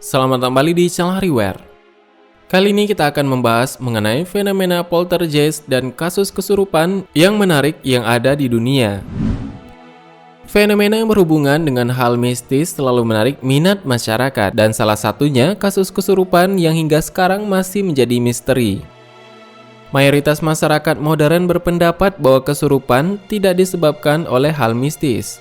Selamat kembali di channel Hariware. Kali ini kita akan membahas mengenai fenomena poltergeist dan kasus kesurupan yang menarik yang ada di dunia. Fenomena yang berhubungan dengan hal mistis selalu menarik minat masyarakat, dan salah satunya kasus kesurupan yang hingga sekarang masih menjadi misteri. Mayoritas masyarakat modern berpendapat bahwa kesurupan tidak disebabkan oleh hal mistis.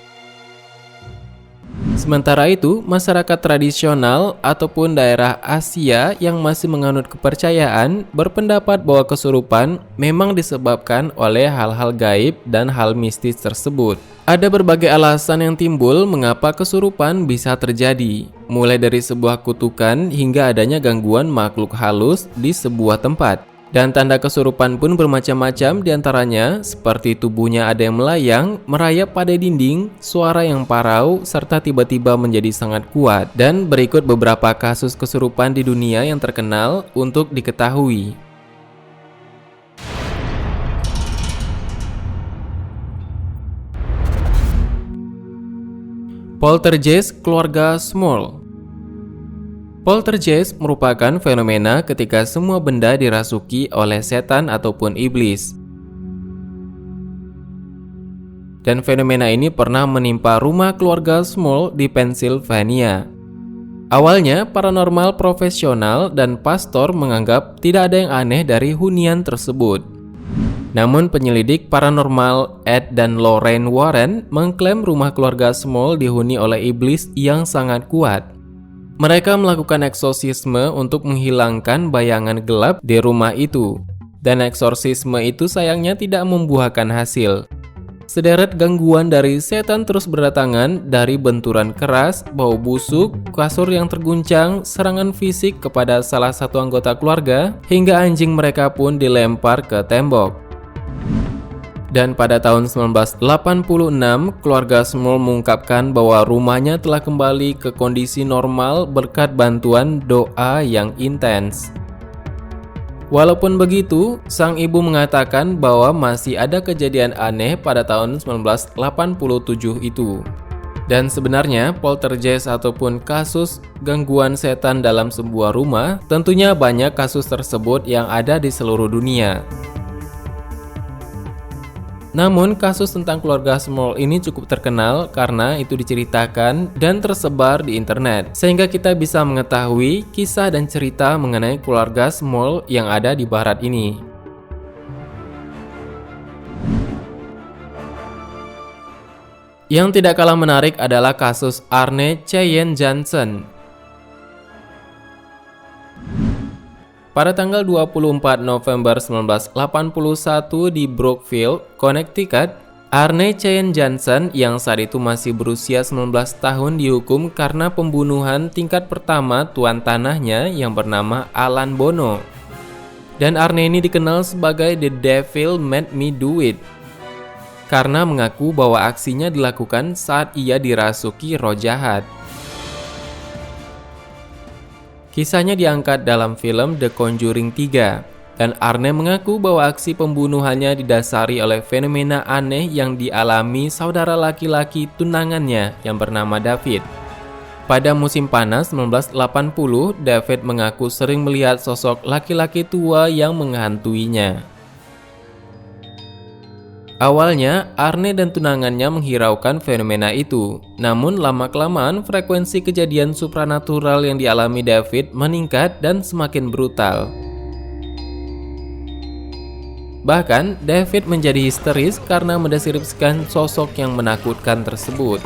Sementara itu, masyarakat tradisional ataupun daerah Asia yang masih menganut kepercayaan berpendapat bahwa kesurupan memang disebabkan oleh hal-hal gaib dan hal mistis tersebut. Ada berbagai alasan yang timbul mengapa kesurupan bisa terjadi, mulai dari sebuah kutukan hingga adanya gangguan makhluk halus di sebuah tempat. Dan tanda kesurupan pun bermacam-macam, diantaranya seperti tubuhnya ada yang melayang, merayap pada dinding, suara yang parau, serta tiba-tiba menjadi sangat kuat. Dan berikut beberapa kasus kesurupan di dunia yang terkenal untuk diketahui. Poltergeist keluarga Small. Poltergeist merupakan fenomena ketika semua benda dirasuki oleh setan ataupun iblis. Dan fenomena ini pernah menimpa rumah keluarga Small di Pennsylvania. Awalnya, paranormal profesional dan pastor menganggap tidak ada yang aneh dari hunian tersebut. Namun penyelidik paranormal Ed dan Lorraine Warren mengklaim rumah keluarga Small dihuni oleh iblis yang sangat kuat. Mereka melakukan eksorsisme untuk menghilangkan bayangan gelap di rumah itu. Dan eksorsisme itu sayangnya tidak membuahkan hasil. Sederet gangguan dari setan terus berdatangan, dari benturan keras, bau busuk, kasur yang terguncang, serangan fisik kepada salah satu anggota keluarga, hingga anjing mereka pun dilempar ke tembok. Dan pada tahun 1986, keluarga Small mengungkapkan bahwa rumahnya telah kembali ke kondisi normal berkat bantuan doa yang intens. Walaupun begitu, sang ibu mengatakan bahwa masih ada kejadian aneh pada tahun 1987 itu. Dan sebenarnya poltergeist ataupun kasus gangguan setan dalam sebuah rumah, tentunya banyak kasus tersebut yang ada di seluruh dunia. Namun, kasus tentang keluarga Small ini cukup terkenal karena itu diceritakan dan tersebar di internet, sehingga kita bisa mengetahui kisah dan cerita mengenai keluarga Small yang ada di barat ini. Yang tidak kalah menarik adalah kasus Arne Cheyenne Johnson. Pada tanggal 24 November 1981 di Brookfield, Connecticut, Arne Cheyenne Johnson yang saat itu masih berusia 19 tahun dihukum karena pembunuhan tingkat pertama tuan tanahnya yang bernama Alan Bono. Dan Arne ini dikenal sebagai The Devil Made Me Do It karena mengaku bahwa aksinya dilakukan saat ia dirasuki roh jahat. Kisahnya diangkat dalam film The Conjuring 3, dan Arne mengaku bahwa aksi pembunuhannya didasari oleh fenomena aneh yang dialami saudara laki-laki tunangannya yang bernama David. Pada musim panas 1980, David mengaku sering melihat sosok laki-laki tua yang menghantuinya. Awalnya, Arne dan tunangannya menghiraukan fenomena itu. Namun, lama-kelamaan frekuensi kejadian supranatural yang dialami David meningkat dan semakin brutal. Bahkan, David menjadi histeris karena mendeskripsikan sosok yang menakutkan tersebut.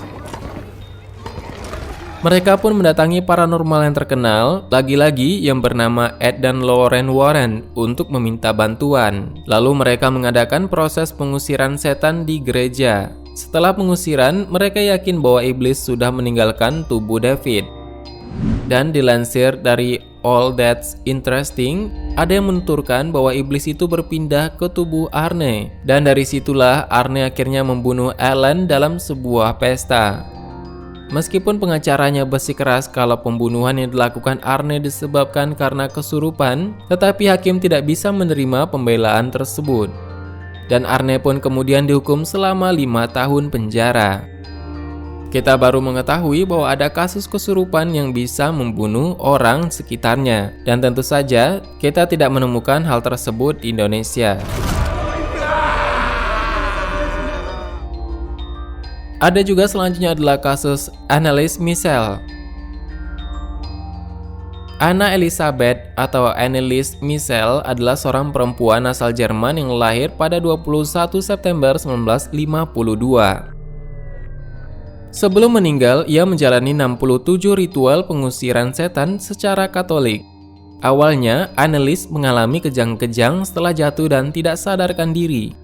Mereka pun mendatangi paranormal yang terkenal, lagi-lagi yang bernama Ed dan Lorraine Warren, untuk meminta bantuan. Lalu mereka mengadakan proses pengusiran setan di gereja. Setelah pengusiran, mereka yakin bahwa iblis sudah meninggalkan tubuh David. Dan dilansir dari All That's Interesting, ada yang menuturkan bahwa iblis itu berpindah ke tubuh Arne. Dan dari situlah Arne akhirnya membunuh Alan dalam sebuah pesta. Meskipun pengacaranya bersikeras kalau pembunuhan yang dilakukan Arne disebabkan karena kesurupan, tetapi hakim tidak bisa menerima pembelaan tersebut. Dan Arne pun kemudian dihukum selama 5 tahun penjara. Kita baru mengetahui bahwa ada kasus kesurupan yang bisa membunuh orang sekitarnya. Dan tentu saja, kita tidak menemukan hal tersebut di Indonesia. Ada juga selanjutnya adalah kasus Annelies Michel. Anna Elisabeth atau Annelies Michel adalah seorang perempuan asal Jerman yang lahir pada 21 September 1952. Sebelum meninggal, ia menjalani 67 ritual pengusiran setan secara Katolik. Awalnya, Annelies mengalami kejang-kejang setelah jatuh dan tidak sadarkan diri.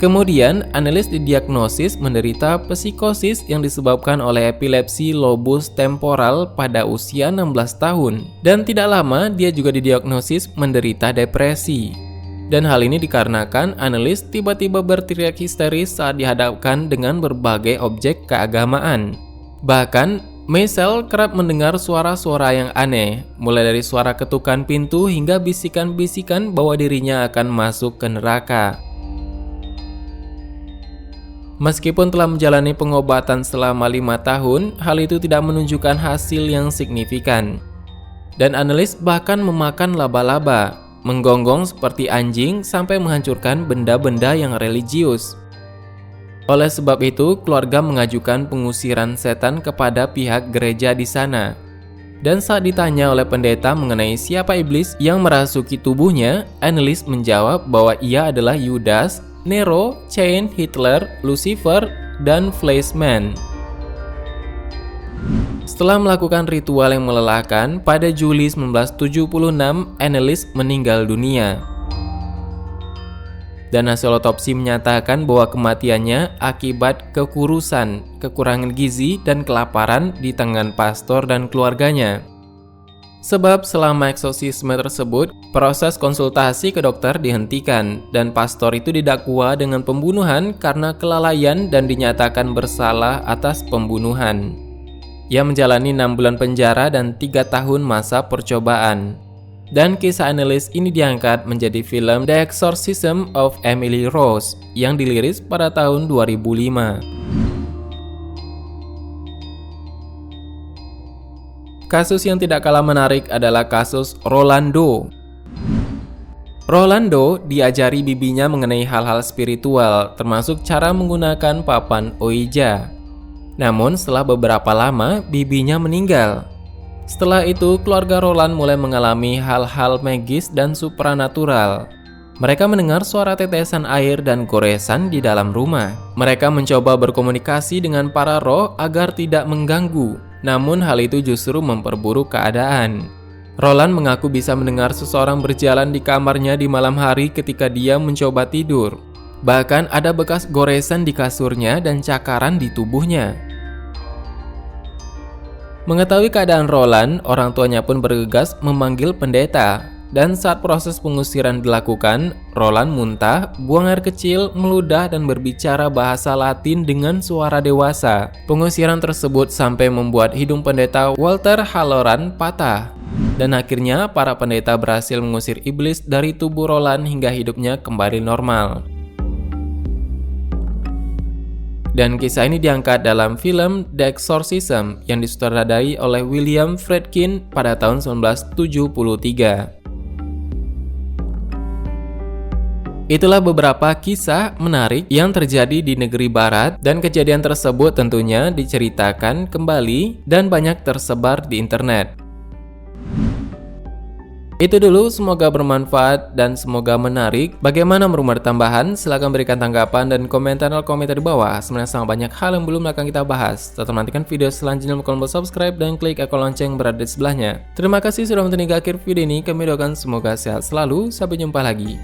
Kemudian, Annelies didiagnosis menderita psikosis yang disebabkan oleh epilepsi lobus temporal pada usia 16 tahun. Dan tidak lama, dia juga didiagnosis menderita depresi. Dan hal ini dikarenakan Annelies tiba-tiba berteriak histeris saat dihadapkan dengan berbagai objek keagamaan. Bahkan, Michel kerap mendengar suara-suara yang aneh, mulai dari suara ketukan pintu hingga bisikan-bisikan bahwa dirinya akan masuk ke neraka. Meskipun telah menjalani pengobatan selama 5 tahun, hal itu tidak menunjukkan hasil yang signifikan. Dan Annelies bahkan memakan laba-laba, menggonggong seperti anjing sampai menghancurkan benda-benda yang religius. Oleh sebab itu, keluarga mengajukan pengusiran setan kepada pihak gereja di sana. Dan saat ditanya oleh pendeta mengenai siapa iblis yang merasuki tubuhnya, Annelies menjawab bahwa ia adalah Yudas, Nero, Cain, Hitler, Lucifer, dan Fleischmann. Setelah melakukan ritual yang melelahkan, pada Juli 1976, Annelies meninggal dunia. Dan hasil otopsi menyatakan bahwa kematiannya akibat kekurusan, kekurangan gizi, dan kelaparan di tangan pastor dan keluarganya. Sebab selama eksorsisme tersebut, proses konsultasi ke dokter dihentikan, dan pastor itu didakwa dengan pembunuhan karena kelalaian dan dinyatakan bersalah atas pembunuhan. Ia menjalani 6 bulan penjara dan 3 tahun masa percobaan. Dan kisah Annelies ini diangkat menjadi film The Exorcism of Emily Rose yang dirilis pada tahun 2005. Kasus yang tidak kalah menarik adalah kasus Rolando. Rolando diajari bibinya mengenai hal-hal spiritual, termasuk cara menggunakan papan Ouija. Namun setelah beberapa lama, bibinya meninggal. Setelah itu, keluarga Roland mulai mengalami hal-hal magis dan supranatural. Mereka mendengar suara tetesan air dan goresan di dalam rumah. Mereka mencoba berkomunikasi dengan para roh agar tidak mengganggu. Namun hal itu justru memperburuk keadaan. Roland mengaku bisa mendengar seseorang berjalan di kamarnya di malam hari ketika dia mencoba tidur. Bahkan ada bekas goresan di kasurnya dan cakaran di tubuhnya. Mengetahui keadaan Roland, orang tuanya pun bergegas memanggil pendeta. Dan saat proses pengusiran dilakukan, Roland muntah, buang air kecil, meludah, dan berbicara bahasa Latin dengan suara dewasa. Pengusiran tersebut sampai membuat hidung pendeta Walter Halloran patah. Dan akhirnya para pendeta berhasil mengusir iblis dari tubuh Roland hingga hidupnya kembali normal. Dan kisah ini diangkat dalam film The Exorcism yang disutradarai oleh William Friedkin pada tahun 1973. Itulah beberapa kisah menarik yang terjadi di negeri barat, dan kejadian tersebut tentunya diceritakan kembali dan banyak tersebar di internet. Itu dulu, semoga bermanfaat dan semoga menarik. Bagaimana menurut tambahan? Silahkan berikan tanggapan dan komentar di bawah. Sebenarnya sangat banyak hal yang belum akan kita bahas. Tetap nantikan video selanjutnya, lupa subscribe dan klik ikon lonceng berada di sebelahnya. Terima kasih sudah menonton hingga akhir video ini. Kami doakan semoga sehat selalu. Sampai jumpa lagi.